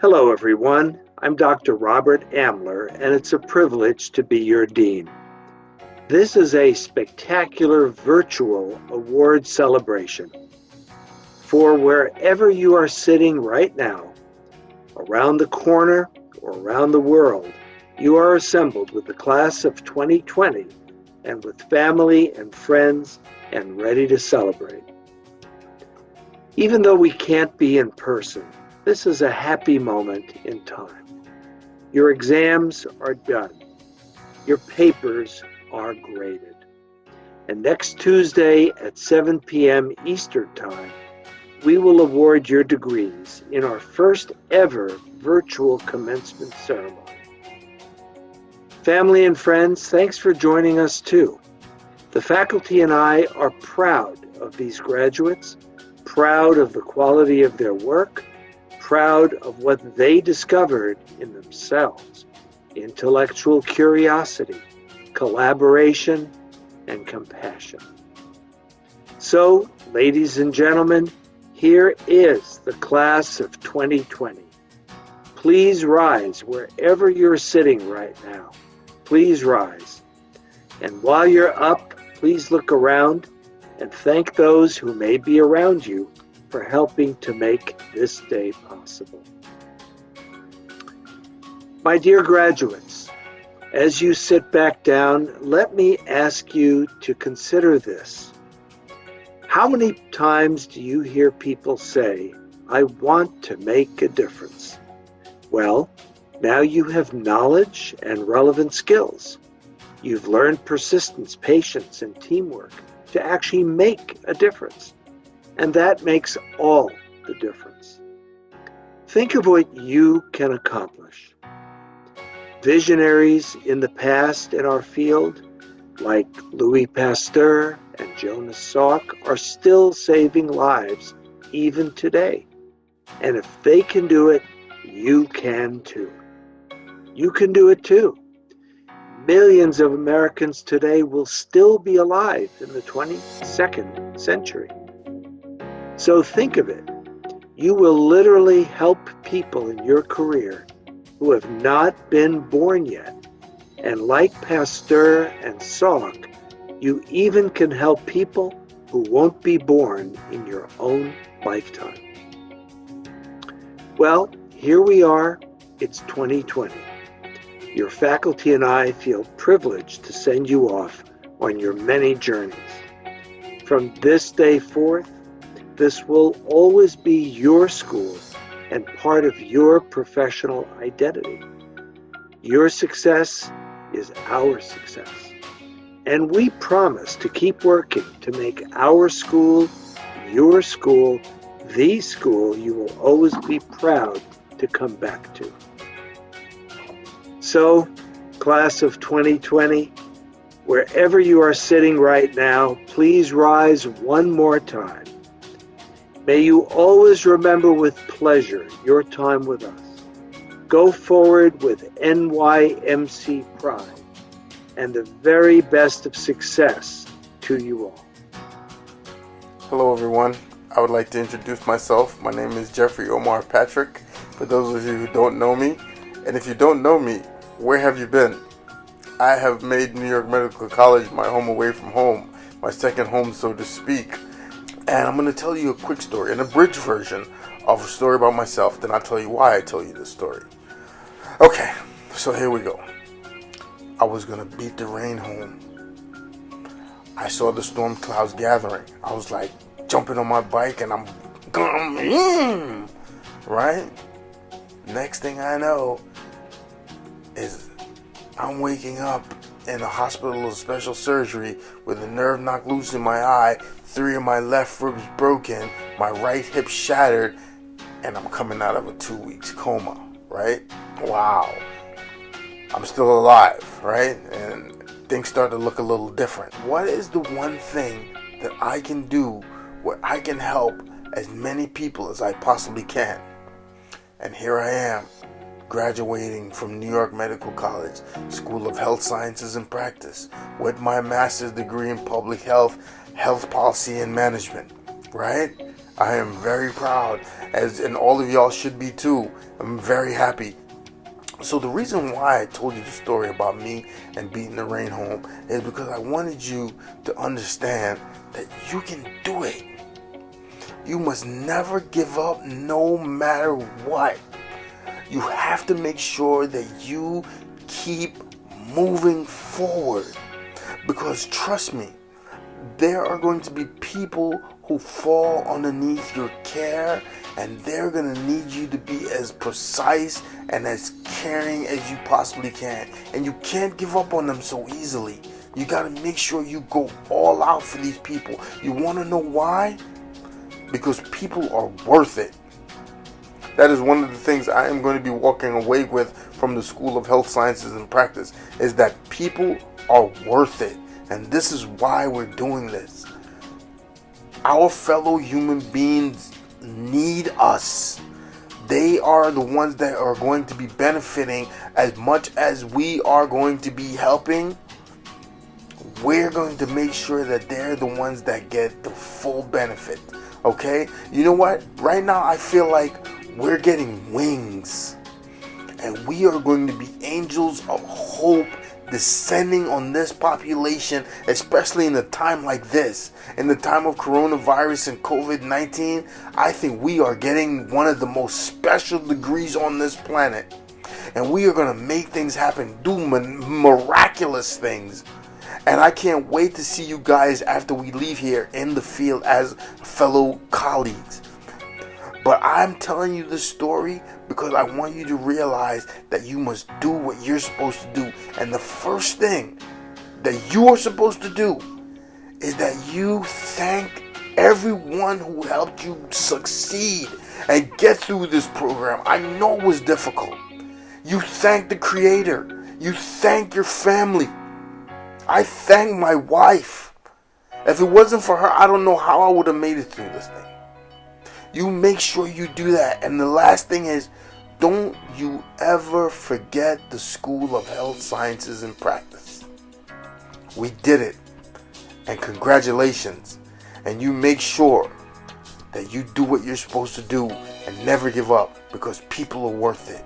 Hello, everyone. I'm Dr. Robert Amler, and it's a privilege to be your dean. This is a spectacular virtual award celebration. For wherever you are sitting right now, around the corner or around the world, you are assembled with the class of 2020 and with family and friends and ready to celebrate. Even though we can't be in person, this is a happy moment in time. Your exams are done. Your papers are graded. And next Tuesday at 7 p.m. Eastern Time, we will award your degrees in our first ever virtual commencement ceremony. Family and friends, thanks for joining us too. The faculty and I are proud of these graduates, proud of the quality of their work, proud of what they discovered in themselves: intellectual curiosity, collaboration, and compassion. So, ladies and gentlemen, here is the class of 2020. Please rise wherever you're sitting right now. Please rise. And while you're up, please look around and thank those who may be around you for helping to make this day possible. My dear graduates, as you sit back down, let me ask you to consider this. How many times do you hear people say, "I want to make a difference"? Well, now you have knowledge and relevant skills. You've learned persistence, patience, and teamwork to actually make a difference. And that makes all the difference. Think of what you can accomplish. Visionaries in the past in our field, like Louis Pasteur and Jonas Salk, are still saving lives even today. And if they can do it, you can too. You can do it too. Millions of Americans today will still be alive in the 22nd century. So think of it. You will literally help people in your career who have not been born yet. And like Pasteur and Salk, you even can help people who won't be born in your own lifetime. Well, here we are. It's 2020. Your faculty and I feel privileged to send you off on your many journeys. From this day forth, this will always be your school and part of your professional identity. Your success is our success. And we promise to keep working to make our school, your school, the school you will always be proud to come back to. So, class of 2020, wherever you are sitting right now, please rise one more time. May you always remember with pleasure your time with us. Go forward with NYMC pride and the very best of success to you all. Hello everyone. I would like to introduce myself. My name is Jeffrey Omar Patrick, for those of you who don't know me. And if you don't know me, where have you been? I have made New York Medical College my home away from home, my second home, so to speak. And I'm going to tell you a quick story, an abridged version of a story about myself. Then I'll tell you why I tell you this story. Okay, so here we go. I was going to beat the rain home. I saw the storm clouds gathering. I was like jumping on my bike and I'm going, right? Next thing I know is I'm waking up in a hospital of special surgery with a nerve knocked loose in my eye, 3 of my left ribs broken, my right hip shattered, and I'm coming out of a 2 weeks coma, right? Wow. I'm still alive, right? And things start to look a little different. What is the one thing that I can do where I can help as many people as I possibly can? And here I am, graduating from New York Medical College, School of Health Sciences and Practice, with my master's degree in public health, health policy and management, right? I am very proud, and all of y'all should be too. I'm very happy. So the reason why I told you the story about me and beating the rain home is because I wanted you to understand that you can do it. You must never give up no matter what. You have to make sure that you keep moving forward. Because trust me, there are going to be people who fall underneath your care, and they're going to need you to be as precise and as caring as you possibly can. And you can't give up on them so easily. You got to make sure you go all out for these people. You want to know why? Because people are worth it. That is one of the things I am going to be walking away with from the School of Health Sciences and Practice, is that people are worth it. And this is why we're doing this. Our fellow human beings need us. They are the ones that are going to be benefiting as much as we are going to be helping. We're going to make sure that they're the ones that get the full benefit. Okay? You know what? Right now I feel like we're getting wings. And we are going to be angels of hope descending on this population, especially in a time like this, in the time of coronavirus and COVID-19. I think we are getting one of the most special degrees on this planet, and we are going to make things happen, do miraculous things. And I can't wait to see you guys after we leave here in the field as fellow colleagues. But I'm telling you this story because I want you to realize that you must do what you're supposed to do. And the first thing that you are supposed to do is that you thank everyone who helped you succeed and get through this program. I know it was difficult. You thank the Creator. You thank your family. I thank my wife. If it wasn't for her, I don't know how I would have made it through this thing. You make sure you do that. And the last thing is, don't you ever forget the School of Health Sciences and Practice. We did it. And congratulations. And you make sure that you do what you're supposed to do and never give up, because people are worth it.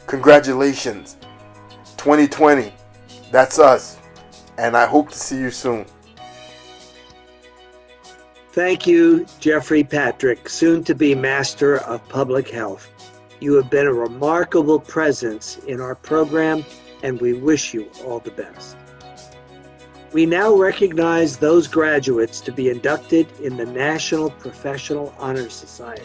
Congratulations. 2020. That's us. And I hope to see you soon. Thank you, Jeffrey Patrick, soon to be Master of Public Health. You have been a remarkable presence in our program, and we wish you all the best. We now recognize those graduates to be inducted in the National Professional Honor Society,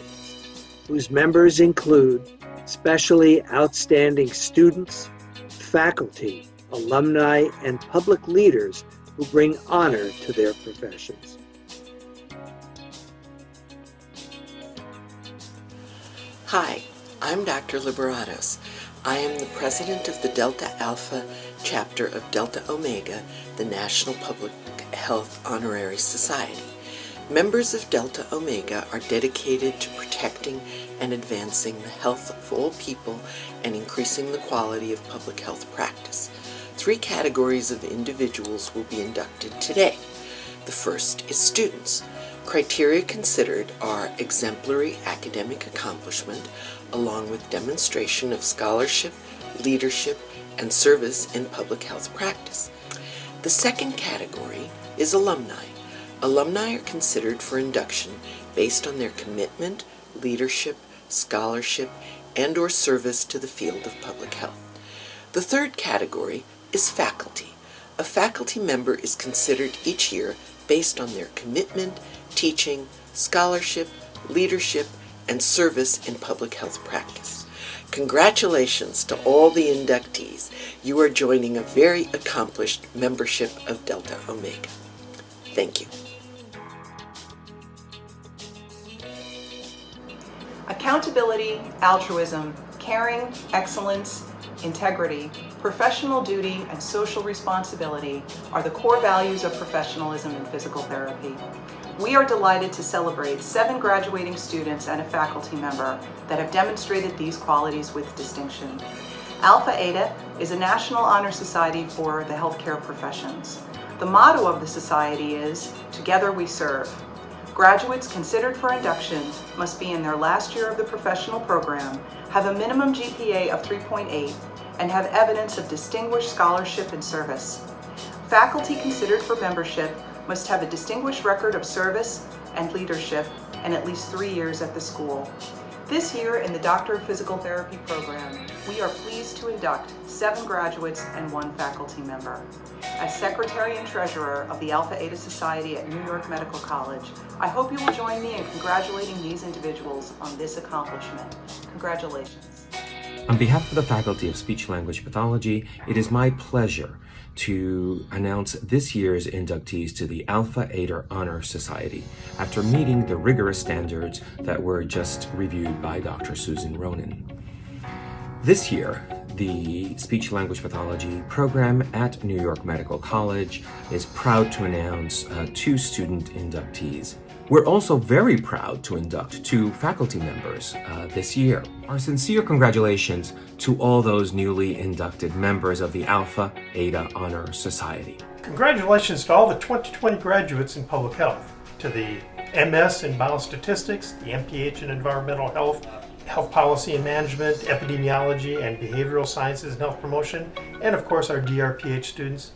whose members include especially outstanding students, faculty, alumni, and public leaders who bring honor to their professions. Hi, I'm Dr. Liberatos. I am the president of the Delta Alpha chapter of Delta Omega, the National Public Health Honorary Society. Members of Delta Omega are dedicated to protecting and advancing the health of all people and increasing the quality of public health practice. 3 categories of individuals will be inducted today. The first is students. Criteria considered are exemplary academic accomplishment, along with demonstration of scholarship, leadership, and service in public health practice. The second category is alumni. Alumni are considered for induction based on their commitment, leadership, scholarship, and/or service to the field of public health. The third category is faculty. A faculty member is considered each year based on their commitment, teaching, scholarship, leadership, and service in public health practice. Congratulations to all the inductees. You are joining a very accomplished membership of Delta Omega. Thank you. Accountability, altruism, caring, excellence, integrity, professional duty, and social responsibility are the core values of professionalism in physical therapy. We are delighted to celebrate 7 graduating students and a faculty member that have demonstrated these qualities with distinction. Alpha Eta is a national honor society for the healthcare professions. The motto of the society is, "Together we serve." Graduates considered for induction must be in their last year of the professional program, have a minimum GPA of 3.8, and have evidence of distinguished scholarship and service. Faculty considered for membership must have a distinguished record of service and leadership and at least 3 years at the school. This year in the Doctor of Physical Therapy program, we are pleased to induct 7 graduates and 1 faculty member. As Secretary and Treasurer of the Alpha Eta Society at New York Medical College, I hope you will join me in congratulating these individuals on this accomplishment. Congratulations. On behalf of the Faculty of Speech-Language Pathology, it is my pleasure to announce this year's inductees to the Alpha Eta Honor Society after meeting the rigorous standards that were just reviewed by Dr. Susan Ronan. This year, the Speech-Language Pathology program at New York Medical College is proud to announce 2 student inductees. We're also very proud to induct 2 faculty members this year. Our sincere congratulations to all those newly inducted members of the Alpha Eta Honor Society. Congratulations to all the 2020 graduates in public health, to the MS in biostatistics, the MPH in environmental health, health policy and management, epidemiology and behavioral sciences and health promotion, and of course our DRPH students.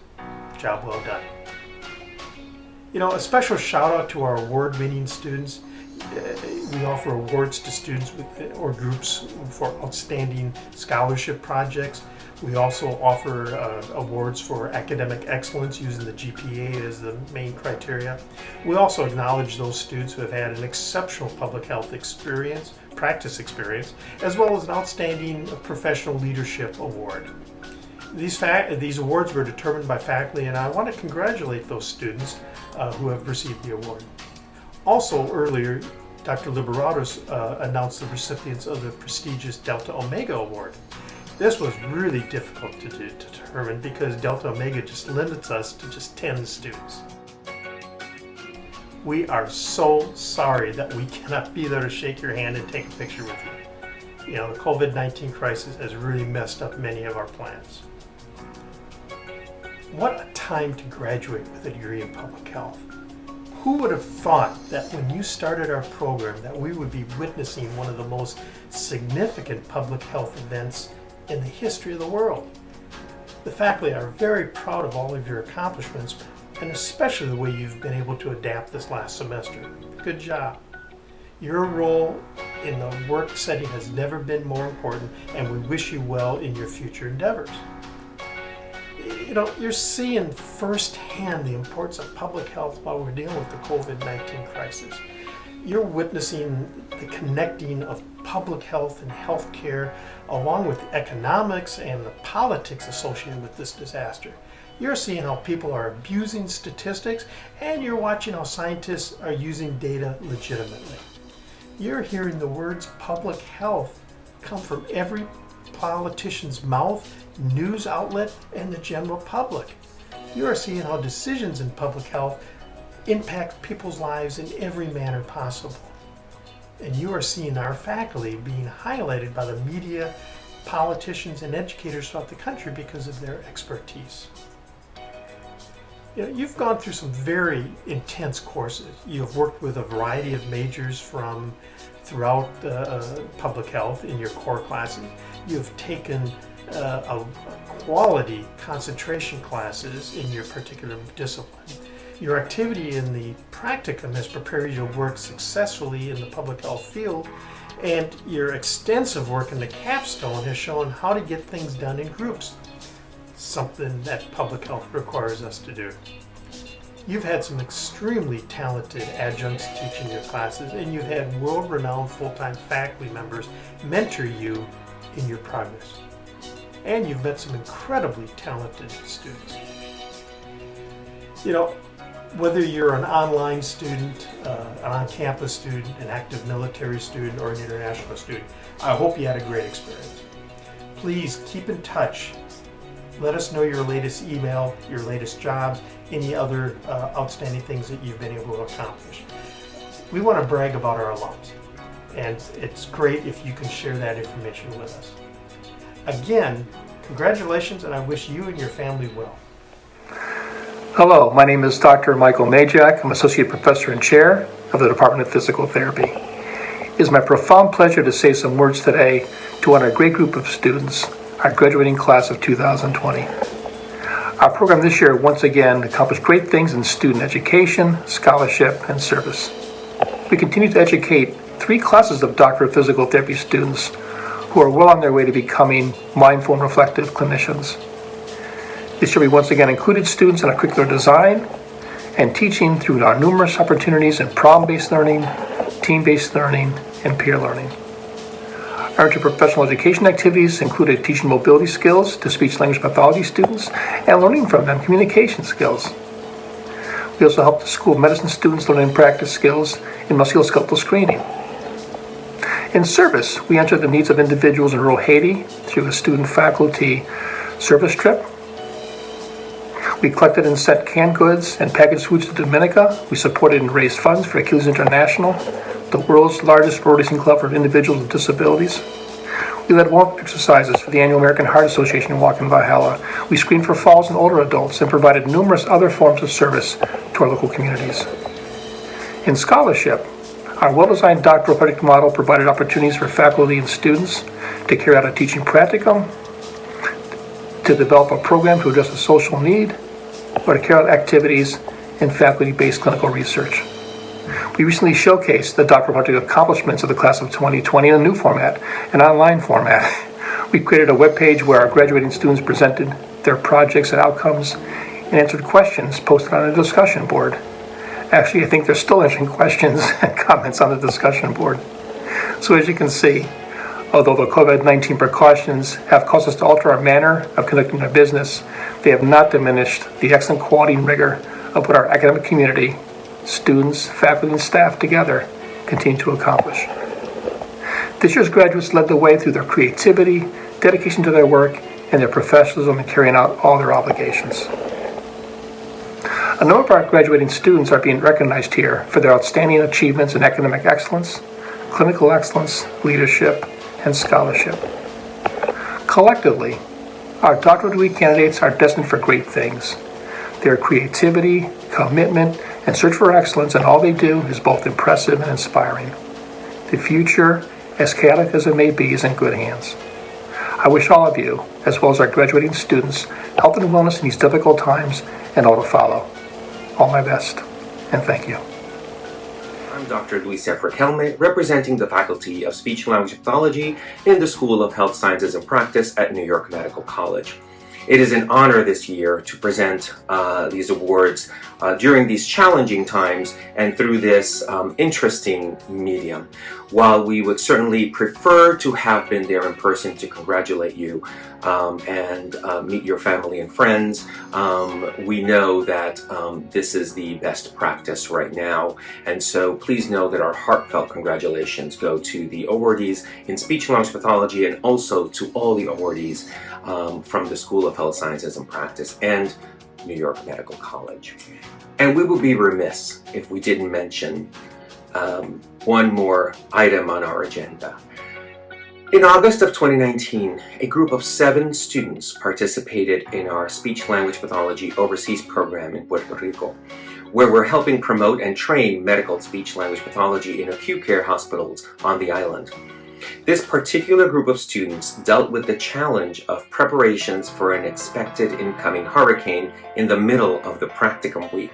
Job well done. You know, a special shout out to our award-winning students. We offer awards to students or groups for outstanding scholarship projects. We also offer awards for academic excellence using the GPA as the main criteria. We also acknowledge those students who have had an exceptional public health experience, practice experience, as well as an outstanding professional leadership award. These awards were determined by faculty, and I want to congratulate those students who have received the award. Also earlier, Dr. Liberatos announced the recipients of the prestigious Delta Omega Award. This was really difficult to determine because Delta Omega just limits us to just 10 students. We are so sorry that we cannot be there to shake your hand and take a picture with you. You know, the COVID-19 crisis has really messed up many of our plans. What a time to graduate with a degree in public health. Who would have thought that when you started our program that we would be witnessing one of the most significant public health events in the history of the world? The faculty are very proud of all of your accomplishments, and especially the way you've been able to adapt this last semester. Good job. Your role in the work setting has never been more important, and we wish you well in your future endeavors. You know, you're seeing firsthand the importance of public health while we're dealing with the COVID-19 crisis. You're witnessing the connecting of public health and healthcare along with economics and the politics associated with this disaster. You're seeing how people are abusing statistics, and you're watching how scientists are using data legitimately. You're hearing the words public health come from every politician's mouth, news outlet, and the general public. You are seeing how decisions in public health impact people's lives in every manner possible. And you are seeing our faculty being highlighted by the media, politicians, and educators throughout the country because of their expertise. You know, you've gone through some very intense courses. You've worked with a variety of majors from throughout public health in your core classes. You've taken a quality concentration classes in your particular discipline. Your activity in the practicum has prepared you to work successfully in the public health field, and your extensive work in the capstone has shown how to get things done in groups, something that public health requires us to do. You've had some extremely talented adjuncts teaching your classes, and you've had world-renowned full-time faculty members mentor you in your progress. And you've met some incredibly talented students. You know, whether you're an online student, an on-campus student, an active military student, or an international student, I hope you had a great experience. Please keep in touch. Let us know your latest email, your latest jobs, any other outstanding things that you've been able to accomplish. We want to brag about our alums, and it's great if you can share that information with us. Again, congratulations, and I wish you and your family well. Hello, my name is Dr. Michael Mayjack. I'm Associate Professor and Chair of the Department of Physical Therapy. It is my profound pleasure to say some words today to honor a great group of students, our graduating class of 2020. Our program this year once again accomplished great things in student education, scholarship, and service. We continue to educate 3 classes of Doctor of Physical Therapy students who are well on their way to becoming mindful and reflective clinicians. This year we once again included students in our curricular design and teaching through our numerous opportunities in problem-based learning, team-based learning, and peer learning. Our interprofessional education activities included teaching mobility skills to speech-language pathology students and learning from them communication skills. We also helped the School of Medicine students learn and practice skills in musculoskeletal screening. In service, we answered the needs of individuals in rural Haiti through a student-faculty service trip. We collected and sent canned goods and packaged foods to Dominica. We supported and raised funds for Achilles International, the world's largest road racing club for individuals with disabilities. We led warm-up exercises for the annual American Heart Association Walk in Valhalla. We screened for falls in older adults and provided numerous other forms of service to our local communities. In scholarship, our well-designed doctoral project model provided opportunities for faculty and students to carry out a teaching practicum, to develop a program to address a social need, or to carry out activities in faculty-based clinical research. We recently showcased the doctoral project accomplishments of the class of 2020 in a new format, an online format. We created a webpage where our graduating students presented their projects and outcomes and answered questions posted on a discussion board. Actually, I think they're still answering questions and comments on the discussion board. So as you can see, although the COVID-19 precautions have caused us to alter our manner of conducting our business, they have not diminished the excellent quality and rigor of what our academic community, students, faculty, and staff together continue to accomplish. This year's graduates led the way through their creativity, dedication to their work, and their professionalism in carrying out all their obligations. A number of our graduating students are being recognized here for their outstanding achievements in academic excellence, clinical excellence, leadership, and scholarship. Collectively, our doctoral degree candidates are destined for great things. Their creativity, commitment, and search for excellence in all they do is both impressive and inspiring. The future, as chaotic as it may be, is in good hands. I wish all of you, as well as our graduating students, health and wellness in these difficult times and all to follow. All my best, and thank you. I'm Dr. Luis Severino, representing the Faculty of Speech and Language Pathology in the School of Health Sciences and Practice at New York Medical College. It is an honor this year to present these awards during these challenging times and through this interesting medium. While we would certainly prefer to have been there in person to congratulate you and meet your family and friends, we know that this is the best practice right now. And so please know that our heartfelt congratulations go to the awardees in speech and language pathology and also to all the awardees from the School of Health Sciences and Practice and New York Medical College. And we would be remiss if we didn't mention one more item on our agenda. In August of 2019, a group of 7 students participated in our speech-language pathology overseas program in Puerto Rico, where we're helping promote and train medical speech-language pathology in acute care hospitals on the island. This particular group of students dealt with the challenge of preparations for an expected incoming hurricane in the middle of the practicum week.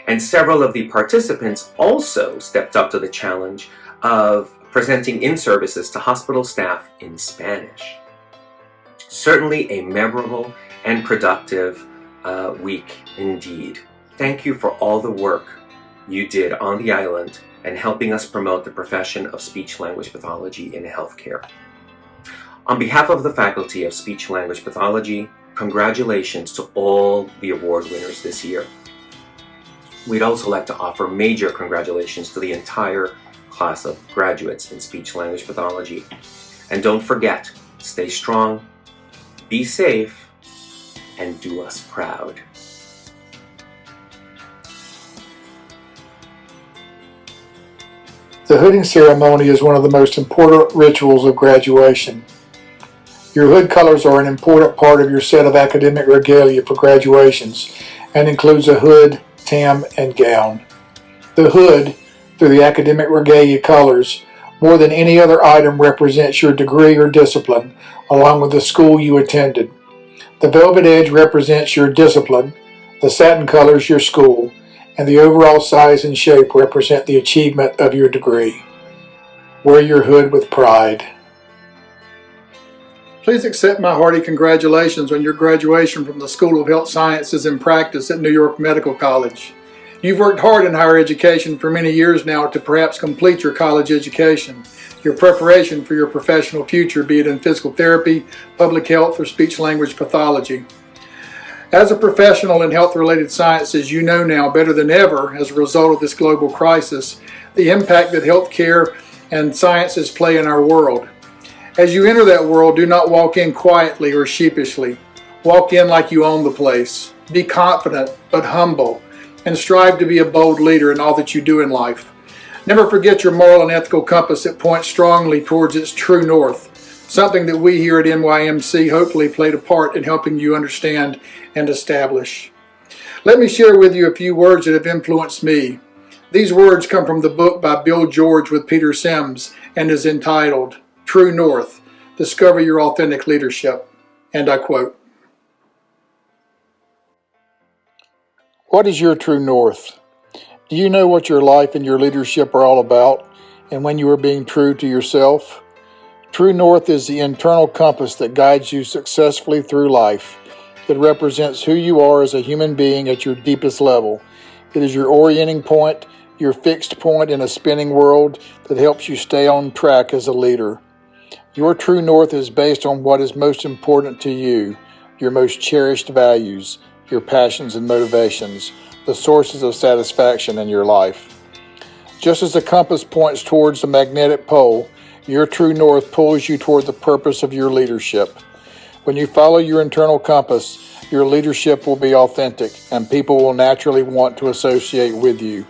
And several of the participants also stepped up to the challenge of presenting in-services to hospital staff in Spanish. Certainly a memorable and productive week indeed. Thank you for all the work you did on the island and helping us promote the profession of speech-language pathology in healthcare. On behalf of the Faculty of Speech-Language Pathology, congratulations to all the award winners this year. We'd also like to offer major congratulations to the entire class of graduates in speech-language pathology. And don't forget, stay strong, be safe, and do us proud. The hooding ceremony is one of the most important rituals of graduation. Your hood colors are an important part of your set of academic regalia for graduations and includes a hood, tam, and gown. The hood, through the academic regalia colors, more than any other item represents your degree or discipline, along with the school you attended. The velvet edge represents your discipline, the satin colors your school, and the overall size and shape represent the achievement of your degree. Wear your hood with pride. Please accept my hearty congratulations on your graduation from the School of Health Sciences and Practice at New York Medical College. You've worked hard in higher education for many years now to perhaps complete your college education. Your preparation for your professional future, be it in physical therapy, public health, or speech-language pathology. As a professional in health-related sciences, you know now better than ever, as a result of this global crisis, the impact that healthcare and sciences play in our world. As you enter that world, do not walk in quietly or sheepishly. Walk in like you own the place. Be confident but humble, and strive to be a bold leader in all that you do in life. Never forget your moral and ethical compass that points strongly towards its true north, something that we here at NYMC hopefully played a part in helping you understand and establish. Let me share with you a few words that have influenced me. These words come from the book by Bill George with Peter Sims and is entitled, True North, Discover Your Authentic Leadership. And I quote, What is your true north? Do you know what your life and your leadership are all about, and when you are being true to yourself? True north is the internal compass that guides you successfully through life. It represents who you are as a human being at your deepest level. It is your orienting point, your fixed point in a spinning world that helps you stay on track as a leader. Your true north is based on what is most important to you, your most cherished values, your passions and motivations, the sources of satisfaction in your life. Just as the compass points towards the magnetic pole, your true north pulls you toward the purpose of your leadership. When you follow your internal compass, your leadership will be authentic, and people will naturally want to associate with you.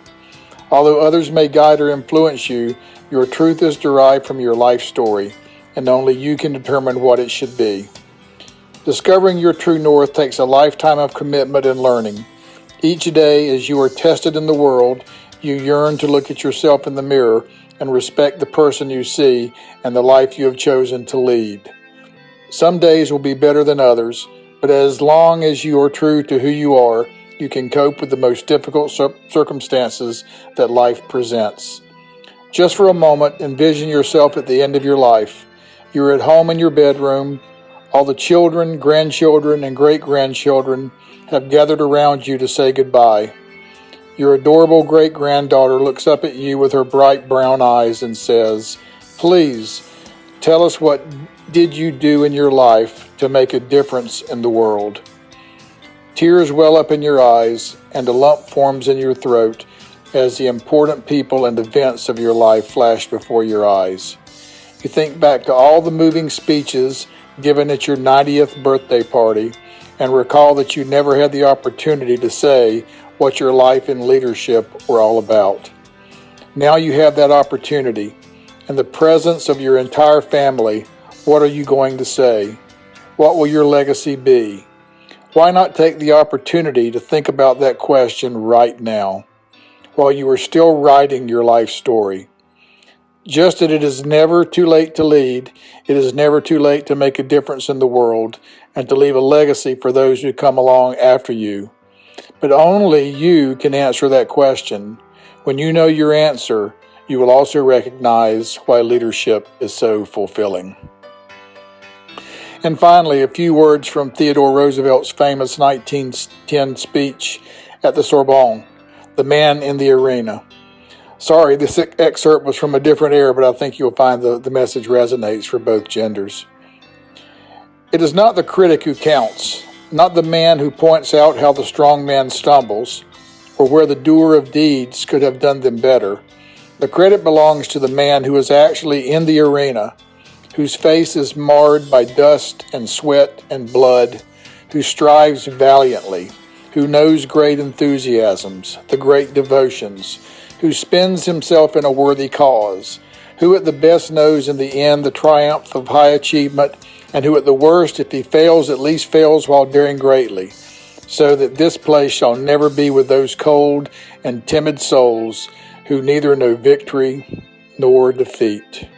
Although others may guide or influence you, your truth is derived from your life story, and only you can determine what it should be. Discovering your true north takes a lifetime of commitment and learning. Each day, as you are tested in the world, you yearn to look at yourself in the mirror and respect the person you see and the life you have chosen to lead. Some days will be better than others, but as long as you are true to who you are, you can cope with the most difficult circumstances that life presents. Just for a moment, envision yourself at the end of your life. You're at home in your bedroom. All the children, grandchildren, and great-grandchildren have gathered around you to say goodbye. Your adorable great-granddaughter looks up at you with her bright brown eyes and says, "Please, tell us what did you do in your life to make a difference in the world?" Tears well up in your eyes, and a lump forms in your throat as the important people and events of your life flash before your eyes. You think back to all the moving speeches given at your 90th birthday party and recall that you never had the opportunity to say what your life and leadership were all about. Now you have that opportunity. In the presence of your entire family, what are you going to say? What will your legacy be? Why not take the opportunity to think about that question right now, while you are still writing your life story? Just as it is never too late to lead, it is never too late to make a difference in the world and to leave a legacy for those who come along after you. But only you can answer that question. When you know your answer, you will also recognize why leadership is so fulfilling. And finally, a few words from Theodore Roosevelt's famous 1910 speech at the Sorbonne, The Man in the Arena. Sorry, this excerpt was from a different era, but I think you'll find the message resonates for both genders. It is not the critic who counts, not the man who points out how the strong man stumbles, or where the doer of deeds could have done them better. The credit belongs to the man who is actually in the arena, whose face is marred by dust and sweat and blood, who strives valiantly, who knows great enthusiasms, the great devotions, who spends himself in a worthy cause, who at the best knows in the end the triumph of high achievement, and who at the worst, if he fails, at least fails while daring greatly. so that this place shall never be with those cold and timid souls who neither know victory nor defeat.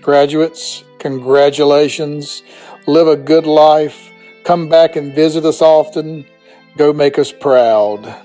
Graduates, congratulations. Live a good life. Come back and visit us often. Go make us proud.